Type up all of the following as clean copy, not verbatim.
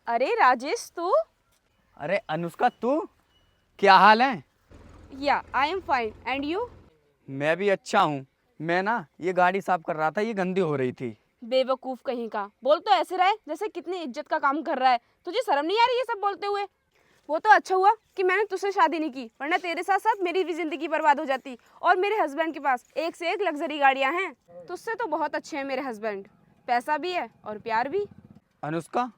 अरे राजेश तू। अरे अनुष्का, तू क्या हाल है? या I am fine and you. मैं भी अच्छा हूँ। मैं ना ये गाड़ी साफ कर रहा था, ये गंदी हो रही थी। बेवकूफ कहीं का, बोल तो ऐसे रहा है जैसे कितनी इज्जत का काम कर रहा है। तुझे शर्म नहीं आ रही ये सब बोलते हुए? वो तो अच्छा हुआ कि मैंने तुझसे शादी नहीं की, वरना तेरे साथ साथ मेरी भी जिंदगी बर्बाद हो जाती। और मेरे हस्बैंड के पास एक से एक लग्जरी गाड़ियां हैं। तुझसे तो बहुत अच्छे हैं मेरे हस्बैंड। पैसा भी है और प्यार भी। अनुष्का,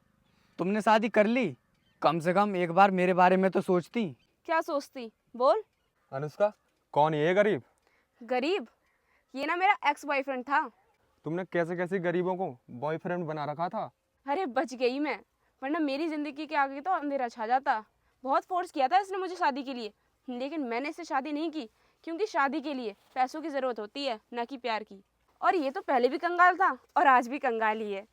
तुमने शादी कर ली? कम से कम एक बार मेरे बारे में तो सोचती। क्या सोचती, बोल। अनुष्का, कौन ये गरीब? गरीब? ये ना मेरा एक्स बॉयफ्रेंड था। तुमने कैसे कैसे गरीबों को बॉयफ्रेंड बना रखा था? अरे बच गई मैं, वरना मेरी ज़िंदगी के आगे तो अंधेरा छा जाता। बहुत फोर्स किया था इसने मुझे शादी के लिए, लेकिन मैंने इससे शादी नहीं की, क्योंकि शादी के लिए पैसों की ज़रूरत होती है, ना कि प्यार की। और ये तो पहले भी कंगाल था और आज भी कंगाल ही है।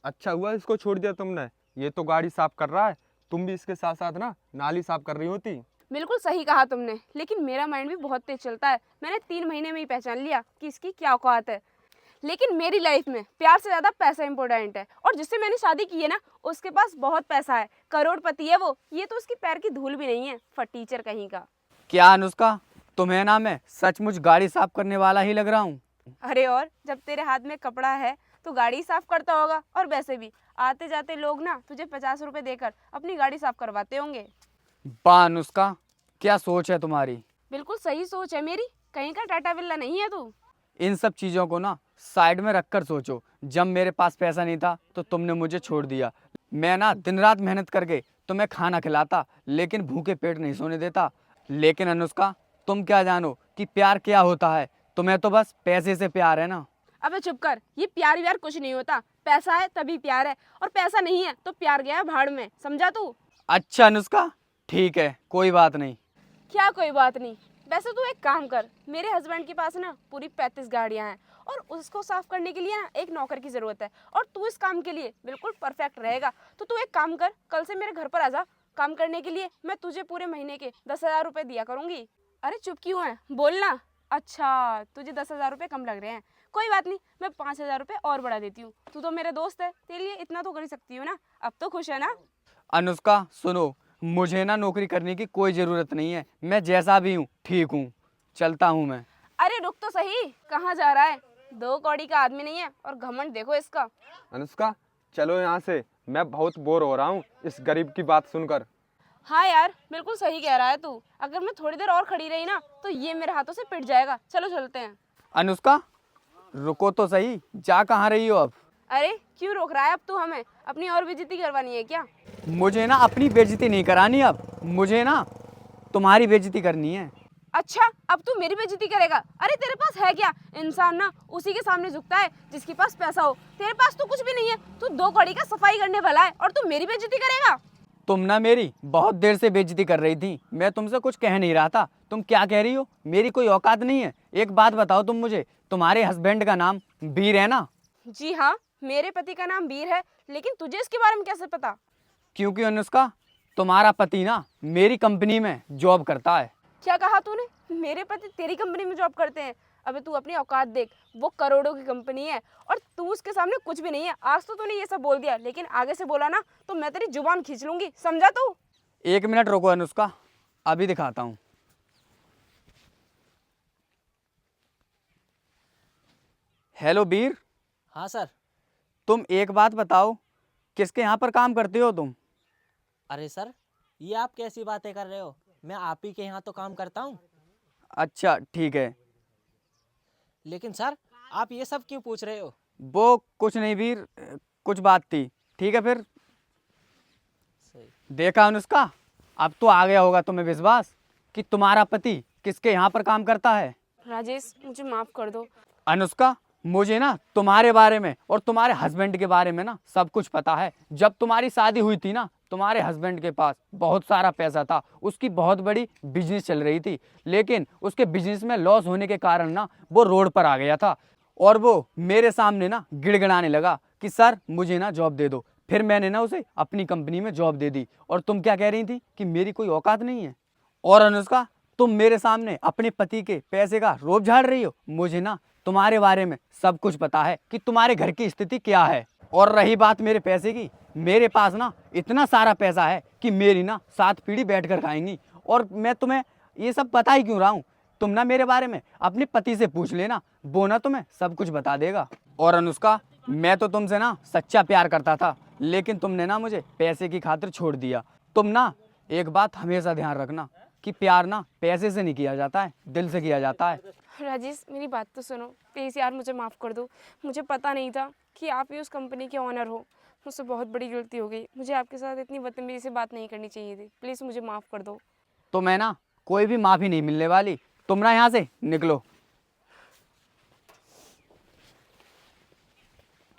अच्छा हुआ इसको छोड़ दिया तुमने। ये तो गाड़ी साफ कर रहा है, तुम भी इसके साथ साथ ना नाली साफ कर रही होती। बिल्कुल सही कहा तुमने, लेकिन मेरा माइंड भी बहुत तेज चलता है। मैंने 3 महीने में ही पहचान लिया कि इसकी क्या औकात है। लेकिन मेरी लाइफ में प्यार से ज़्यादा पैसा इंपॉर्टेंट है, और जिससे मैंने शादी की है ना, उसके पास बहुत पैसा है, करोड़पति है वो। ये तो उसकी पैर की धूल भी नहीं है, फटीचर कहीं का। क्या अनुष्का, तुम्हें ना मैं सचमुच गाड़ी साफ करने वाला ही लग रहा हूँ? अरे और जब तेरे हाथ में कपड़ा है तो गाड़ी साफ करता होगा। और वैसे भी आते जाते लोग ना तुझे 50 रुपए देकर अपनी गाड़ी साफ करवाते होंगे। वाह अनुष्का, क्या सोच है तुम्हारी। बिल्कुल सही सोच है मेरी, कहीं का टाटा बिल्ला नहीं है तू। इन सब चीज़ों को ना साइड में रखकर सोचो। जब मेरे पास पैसा नहीं था तो तुमने मुझे छोड़ दिया। मैं ना दिन रात मेहनत करके तुम्हें खाना खिलाता, लेकिन भूखे पेट नहीं सोने देता। लेकिन अनुष्का, तुम क्या जानो कि प्यार क्या होता है। तुम्हें तो बस पैसे से प्यार है ना। अबे चुप कर, ये प्यार व्यार कुछ नहीं होता। पैसा है तभी प्यार है, और पैसा नहीं है तो प्यार गया भाड़ में, समझा तू? अच्छा अनुष्का, ठीक है, कोई बात नहीं। क्या कोई बात नहीं? वैसे तू एक काम कर, मेरे हस्बैंड के पास ना पूरी 35 गाड़ियां हैं, और उसको साफ करने के लिए ना एक नौकर की जरूरत है। और तू इस काम के लिए बिल्कुल परफेक्ट रहेगा। तो तू एक काम कर, कल से मेरे घर पर आ जा काम करने के लिए। मैं तुझे पूरे महीने के 10,000 रुपये दिया करूंगी। अरे चुप क्यों है, बोलना। अच्छा, तुझे 10,000 रुपये कम लग रहे हैं? कोई बात नहीं, मैं 5,000 रुपये और बढ़ा देती हूँ। तू तो मेरे दोस्त है, तेरे लिए इतना तो कर ही सकती हूँ ना। अब तो खुश है ना? अनुष्का सुनो, मुझे ना नौकरी करने की कोई ज़रूरत नहीं है। मैं जैसा भी हूँ ठीक हूँ, चलता हूँ मैं। अरे रुक तो सही, कहाँ जा रहा है? 2 कौड़ी का आदमी नहीं है, और घमंड देखो इसका। अनुष्का, चलो यहाँ से, मैं बहुत बोर हो रहा हूँ इस गरीब की बात सुनकर। हाँ यार, बिल्कुल सही कह रहा है तू। अगर मैं थोड़ी देर और खड़ी रही ना तो ये मेरे हाथों से पिट जाएगा। चलो चलते हैं। अनुष्का रुको तो सही, जा कहाँ रही हो अब? अरे क्यों रोक रहा है अब तू हमें? अपनी और बेइज्जती करवानी है क्या? मुझे ना अपनी बेइज्जती नहीं करानी, अब मुझे ना तुम्हारी बेइज्जती करनी है। अच्छा, अब तू मेरी बेइज्जती करेगा? अरे तेरे पास है क्या? इंसान ना उसी के सामने झुकता है जिसके पास पैसा हो। तेरे पास तो कुछ भी नहीं है, तू 2 कौड़ी का सफाई करने वाला है, और तू मेरी बेइज्जती करेगा? तुम ना मेरी बहुत देर से बेइज्जती कर रही थी। मैं तुमसे कुछ कह नहीं रहा था। तुम क्या कह रही हो? मेरी कोई औकात नहीं है। एक बात बताओ तुम मुझे, तुम्हारे हस्बैंड का नाम वीर है ना? जी हाँ, मेरे पति का नाम वीर है, लेकिन तुझे इसके बारे में कैसे पता? क्योंकि अनुष्का, तुम्हारा पति ना मेरी कंपनी में जॉब करता है। क्या कहा तूने? मेरे पति तेरी कंपनी में जॉब करते हैं? अबे तू अपनी औकात देख, वो करोड़ों की कंपनी है, और तू उसके सामने कुछ भी नहीं है। आज तो तूने ये सब बोल दिया, लेकिन आगे से बोला ना तो मैं तेरी जुबान खींच लूंगी, समझा तू? एक मिनट रुको अनुष्का, अभी दिखाता हूँ। हेलो वीर, हाँ सर। तुम एक बात बताओ, किसके यहाँ पर काम करते हो तुम? अरे सर, ये आप कैसी बातें कर रहे हो? मैं आप ही के यहाँ तो काम करता हूँ। अच्छा ठीक है। लेकिन सर, आप ये सब क्यों पूछ रहे हो? वो कुछ नहीं वीर, कुछ बात थी। ठीक है फिर। सही। देखा अनुष्का, अब तो आ गया होगा तुम्हें विश्वास कि तुम्हारा पति किसके यहाँ पर काम करता है। राजेश, मुझे माफ कर दो। अनुष्का, मुझे ना तुम्हारे बारे में और तुम्हारे हस्बैंड के बारे में ना सब कुछ पता है। जब तुम्हारी शादी हुई थी ना, तुम्हारे हस्बैंड के पास बहुत सारा पैसा था, उसकी बहुत बड़ी बिजनेस चल रही थी, लेकिन उसके बिजनेस में लॉस होने के कारण ना वो रोड पर आ गया था, और वो मेरे सामने ना गिड़गिड़ाने लगा कि सर मुझे ना जॉब दे दो। फिर मैंने ना उसे अपनी कंपनी में जॉब दे दी, और तुम क्या कह रही थी कि मेरी कोई औकात नहीं है। और अनुष्का, तुम मेरे सामने अपने पति के पैसे का रोब झाड़ रही हो। मुझे ना तुम्हारे बारे में सब कुछ पता है कि तुम्हारे घर की स्थिति क्या है। और रही बात मेरे पैसे की, मेरे पास ना इतना सारा पैसा है कि मेरी ना 7 पीढ़ी बैठ कर खाएंगी। और मैं तुम्हें ये सब बता ही क्यों रहा हूँ, तुम ना मेरे बारे में अपने पति से पूछ लेना, वो ना तुम्हें सब कुछ बता देगा। और अनुष्का, मैं तो तुमसे ना सच्चा प्यार करता था, लेकिन तुमने ना मुझे पैसे की खातिर छोड़ दिया। तुम ना एक बात हमेशा ध्यान रखना कि प्यार ना पैसे से नहीं किया जाता है, दिल से किया जाता है। राजेश, मेरी बात तो सुनो प्लीज़ यार, मुझे माफ़ कर दो। मुझे पता नहीं था कि आप ही उस कंपनी के ऑनर हो। मुझसे बहुत बड़ी गलती हो गई। मुझे आपके साथ इतनी बदतमीजी से बात नहीं करनी चाहिए थी। प्लीज़ मुझे माफ़ कर दो। तो मैं ना कोई भी माफ़ी नहीं मिलने वाली, तुम ना यहाँ से निकलो।